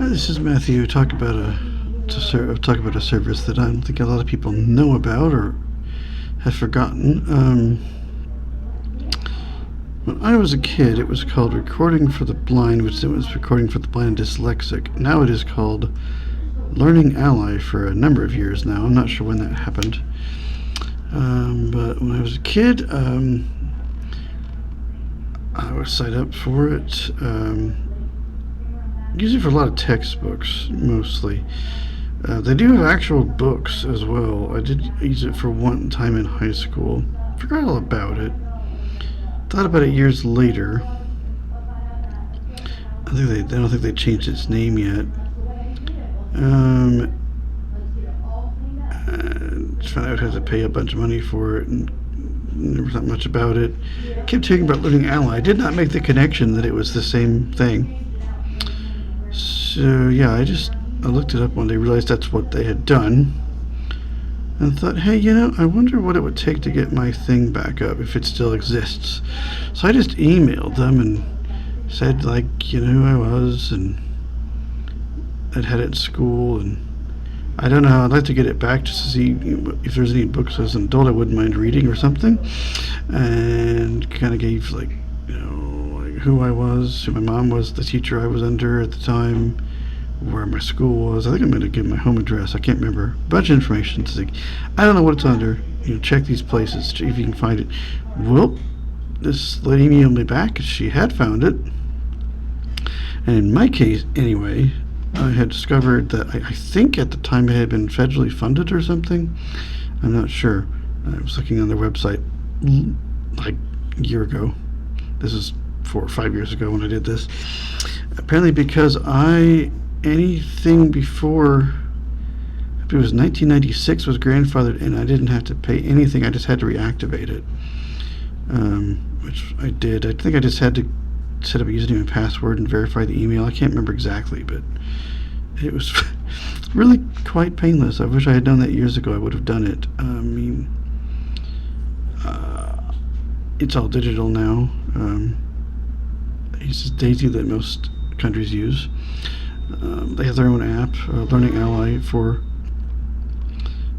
Hi, this is Matthew. Talk about a service that I don't think a lot of people know about or have forgotten. When I was a kid, it was called Recording for the Blind, which it was Recording for the Blind and Dyslexic. Now it is called Learning Ally for a number of years now. I'm not sure when that happened. But when I was a kid, I would sign up for it. Usually for a lot of textbooks, mostly. They do have actual books as well. I did use it for one time in high school. Forgot all about it. Thought about it years later. I don't think they changed its name yet. Just found out I had to pay a bunch of money for it and never thought much about it. Kept hearing about Learning Ally. I did not make the connection that it was the same thing. So yeah, I looked it up one day, realized that's what they had done, and thought, hey, I wonder what it would take to get my thing back up if it still exists. So I just emailed them and said, who I was, and I'd had it at school, and I don't know, I'd like to get it back just to see if there's any books as an adult I wouldn't mind reading or something, and kind of gave who I was, who my mom was, the teacher I was under at the time, where my school was. I think I'm going to give my home address. I can't remember. A bunch of information. I don't know what it's under. Check these places, see if you can find it. Well, this lady emailed me back. She had found it. And in my case, anyway, I had discovered that I think at the time it had been federally funded or something. I'm not sure. I was looking on their website like a year ago. This is 4 or 5 years ago when I did this. Apparently because anything before, it was 1996 was grandfathered in. I didn't have to pay anything. I just had to reactivate it, which I did. I think I just had to set up a username and password and verify the email. I can't remember exactly, but it was really quite painless. I wish I had done that years ago. I would have done it. It's all digital now. It's just Daisy that most countries use. They have their own app, Learning Ally, for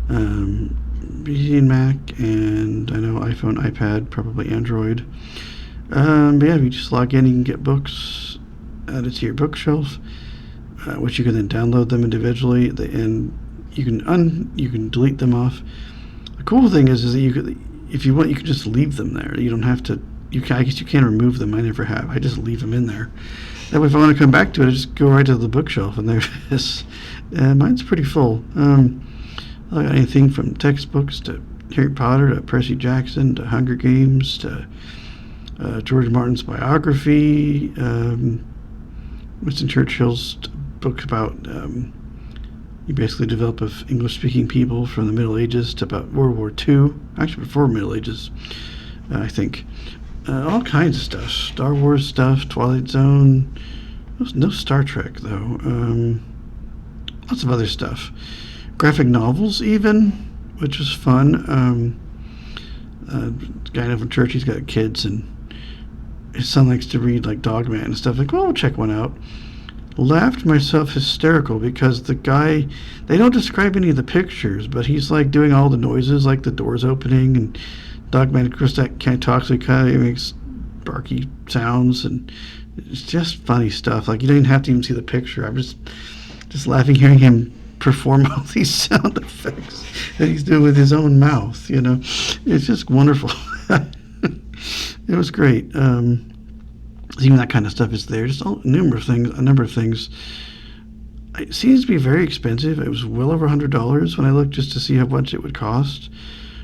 PC and Mac, and I know iPhone, iPad, probably Android. But yeah, if you just log in, you can get books added to your bookshelf, which you can then download them individually, and you can delete them off. The cool thing is that if you want, you can just leave them there. You don't have to. I guess you can remove them. I never have. I just leave them in there. That way, if I want to come back to it, I just go right to the bookshelf, and there it is. Mine's pretty full. I got anything from textbooks to Harry Potter to Percy Jackson to Hunger Games to George Martin's biography, Winston Churchill's book about you basically develop of English-speaking people from the Middle Ages to about World War II, actually before Middle Ages, I think. All kinds of stuff. Star Wars stuff, Twilight Zone. No Star Trek, though. Lots of other stuff. Graphic novels, even, which was fun. The guy I know from church, he's got kids, and his son likes to read, Dogman and stuff. Well, I'll check one out. Laughed myself hysterical because the guy, they don't describe any of the pictures, but he's, doing all the noises, like the doors opening, and Dogman, of course, that can't talk, so he kind of makes barky sounds, and it's just funny stuff. You don't even have to even see the picture. I'm just laughing hearing him perform all these sound effects that he's doing with his own mouth. It's just wonderful. It was great. Even that kind of stuff is there. Just a number of things. It seems to be very expensive. It was well over $100 when I looked just to see how much it would cost.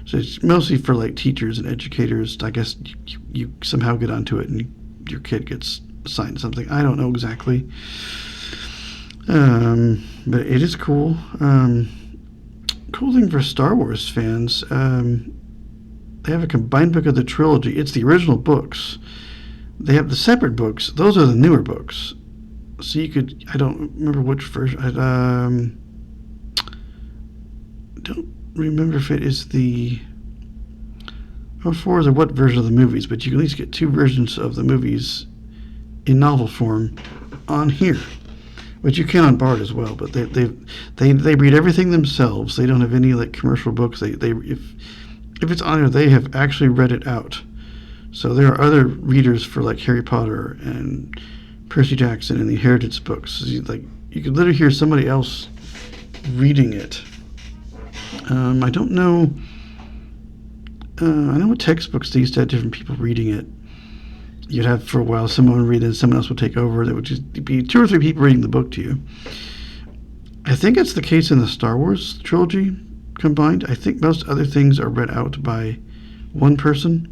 So it's mostly for teachers and educators. I guess you somehow get onto it and your kid gets assigned something. I don't know exactly. But it is cool. Cool thing for Star Wars fans. They have a combined book of the trilogy. It's the original books. They have the separate books. Those are the newer books. So you could, I don't remember which version. I don't remember if it is the fours or what version of the movies, but you can at least get 2 versions of the movies in novel form on here. which you can on Bard as well. But they read everything themselves. They don't have any like commercial books. They if it's on there, they have actually read it out. So there are other readers for like Harry Potter and Percy Jackson and the Inheritance books. You could literally hear somebody else reading it. I don't know. I know with textbooks they used to have different people reading it. You'd have for a while someone read it and someone else would take over. There would just be 2 or 3 people reading the book to you. I think it's the case in the Star Wars trilogy combined. I think most other things are read out by one person.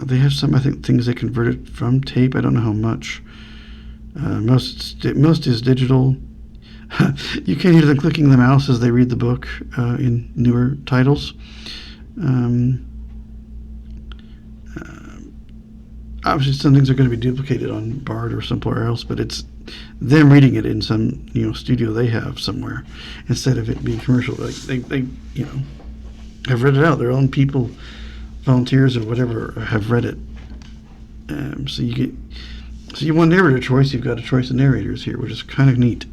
They have some, I think, things they converted from tape. I don't know how much. Most is digital. You can hear them clicking the mouse as they read the book in newer titles. Obviously, some things are going to be duplicated on Bard or somewhere else, but it's them reading it in some studio they have somewhere instead of it being commercial. Like they have read it out. Their own people, volunteers or whatever, have read it. So you want narrator choice. You've got a choice of narrators here, which is kind of neat.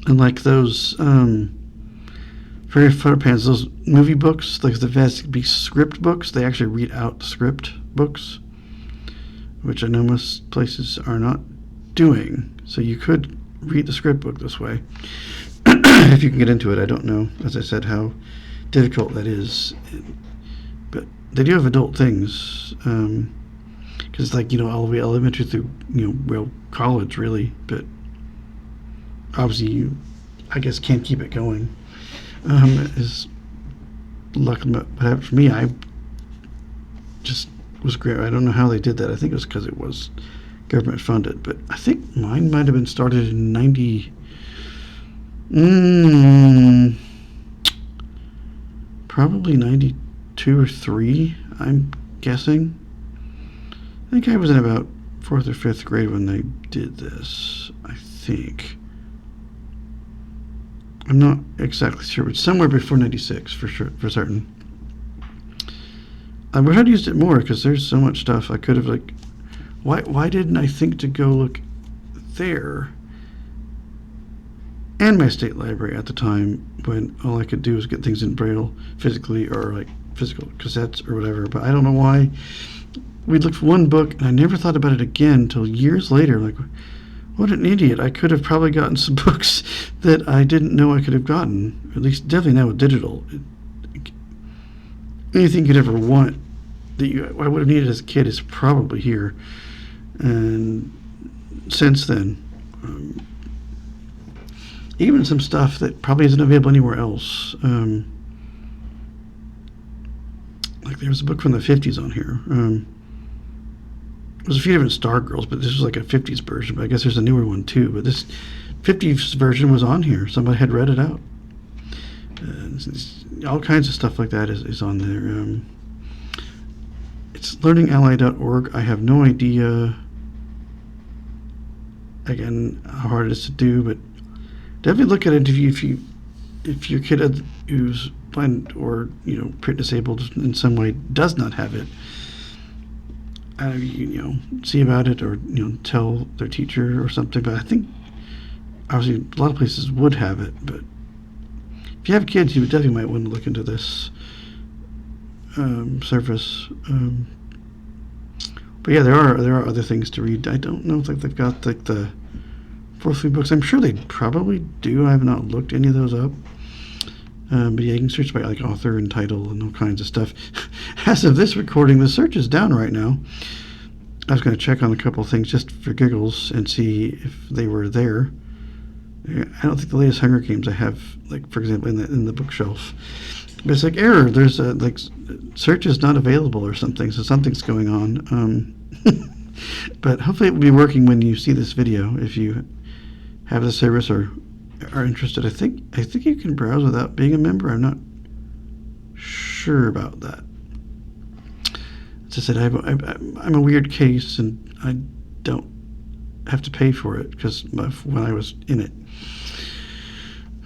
Unlike those Fairy Flutter Pants, those movie books, like the VSB script books, they actually read out script books, which I know most places are not doing. So you could read the script book this way if you can get into it. I don't know, as I said, how difficult that is. But they do have adult things, because it's like, all the way elementary through, college, really. But obviously you, I guess, can't keep it going. Is luck. What happened for me, I just was great. I don't know how they did that. I think it was because it was government funded, but I think mine might have been started in 90. Probably 92 or 3, I'm guessing. I think I was in about 4th or 5th grade when they did this, I think. I'm not exactly sure, but somewhere before 96 for sure, for certain. I wish I'd used it more because there's so much stuff I could have why didn't I think to go look there and my state library at the time when all I could do was get things in Braille physically or like physical cassettes or whatever. But I don't know why we'd look for one book and I never thought about it again until years later. Like, what an idiot. I could have probably gotten some books that I didn't know I could have gotten. At least definitely now with digital. Anything you could ever want that I would have needed as a kid is probably here. And since then, even some stuff that probably isn't available anywhere else. Like there's a book from the 50s on here. There's a few different Stargirls, but this was like a 50s version. But I guess there's a newer one too. But this 50s version was on here. Somebody had read it out. All kinds of stuff like that is on there. It's learningally.org. I have no idea, again, how hard it is to do, but definitely look at it if your kid who's blind or print disabled in some way does not have it. See about it or tell their teacher or something. But I think obviously a lot of places would have it. But if you have kids, you definitely might want to look into this service. But yeah, there are other things to read. I don't know if they've got like the 4-3 books. I'm sure they probably do. I have not looked any of those up. But yeah, you can search by like author and title and all kinds of stuff. As of this recording, the search is down right now. I was going to check on a couple of things just for giggles and see if they were there. I don't think the latest Hunger Games I have, like for example, in the bookshelf. But it's like error. There's like search is not available or something. So something's going on. But hopefully it will be working when you see this video. If you have the service or are interested, I think you can browse without being a member. I'm not sure about that. As I said, I'm a weird case, and I don't have to pay for it because when I was in it.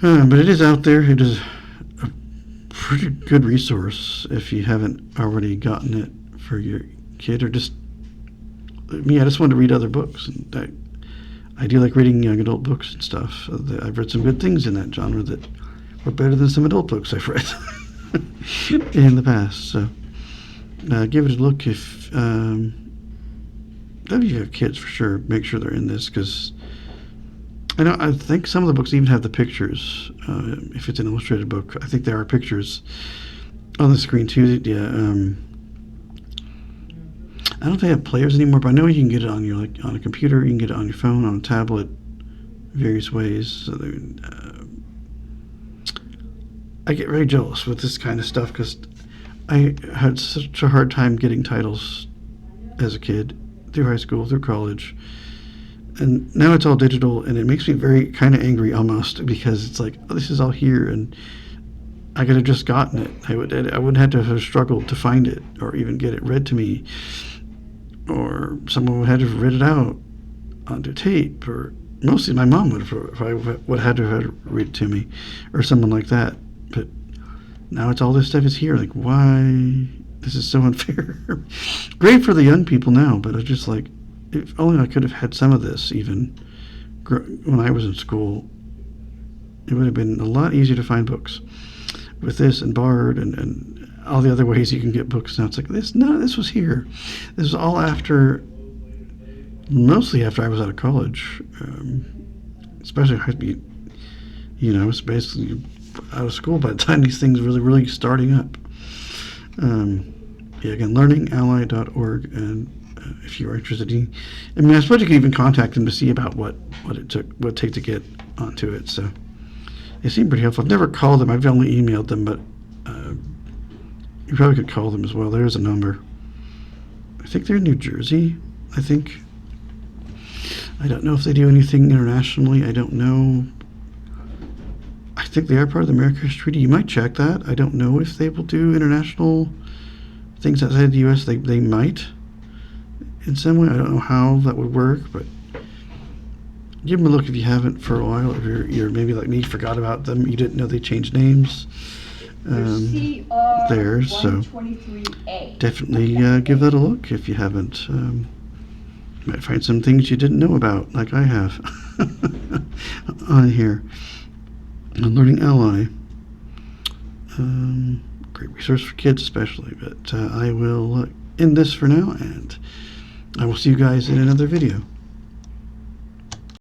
But it is out there. It is a pretty good resource if you haven't already gotten it for your kid or just me, I just wanted to read other books. And I do like reading young adult books and stuff. I've read some good things in that genre that were better than some adult books I've read in the past. So give it a look if you have kids, for sure. Make sure they're in this, because I think some of the books even have the pictures. If it's an illustrated book, I think there are pictures on the screen too. Yeah. I don't know if they have players anymore, but I know you can get it on on a computer. You can get it on your phone, on a tablet, various ways. So I get very jealous with this kind of stuff, because I had such a hard time getting titles as a kid, through high school, through college. And now it's all digital, and it makes me very kind of angry almost, because it's like, oh, this is all here, and I could have just gotten it. I wouldn't have to have struggled to find it or even get it read to me, or someone would have to have read it out onto tape, or mostly my mom would have had to have read it to me, or someone like that. But now it's all this stuff is here. Like, why? This is so unfair. Great for the young people now, but I just like, if only I could have had some of this even when I was in school. It would have been a lot easier to find books with this and Bard and all the other ways you can get books now. It's like, this was here. This was all mostly after I was out of college, especially I was basically out of school by the time these things were really starting up. Again, learningally.org, and if you are interested I suppose you can even contact them to see about what it take to get onto it. So they seem pretty helpful. I've never called them. I've only emailed them, but you probably could call them as well. There's a number. I think they're in New Jersey. I think. I don't know if they do anything internationally. I don't know. I think they are part of the Marrakesh Treaty. You might check that. I don't know if they will do international things outside the U.S. They might in some way. I don't know how that would work, but give them a look if you haven't for a while. If you're maybe like me, forgot about them. You didn't know they changed names. There, so definitely give that a look if you haven't. You might find some things you didn't know about, like I have on here. On Learning Ally. Great resource for kids especially, but I will end this for now, and I will see you guys in another video.